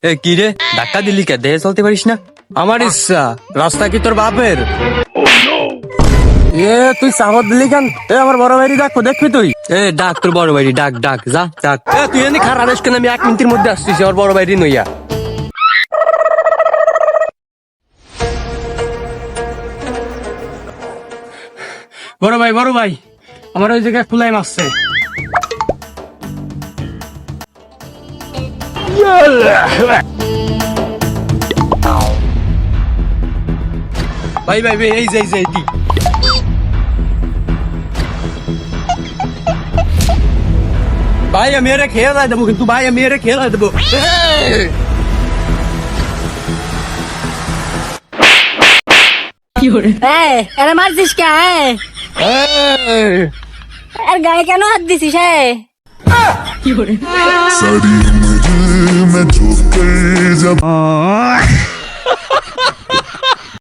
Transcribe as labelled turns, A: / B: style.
A: এ কি রে, ধাক্কা দিলি কে? দেহে চলতে পারিস না?
B: আমার ইচ্ছা, রাস্তা কি তোর বাপের? এ তুই চামত দিলি কেন? এ আমার বড় ভাইরি ডাকবো, দেখবি তুই?
A: এ ডাক তোর বড় ভাই, ডাক ডাক, যা ডাক।
B: এ তুই এনে খারাপ কেন? আমি 1 মিনিটের মধ্যে আসছিস, আমার বড় ভাইরি নইয়া। বড় ভাই, আমার ওই জায়গায় ফুলাই মারছে। ভাই এই যে এইটি। ভাই আমি এর খেয়ে দেবো, কিন্তু ভাই আমি এর খেয়ে দেবো।
C: আরে মারছিস কে? আর গায়ে কেন হাত দিছিস?
D: सारी उम्र मैं झुक कर जब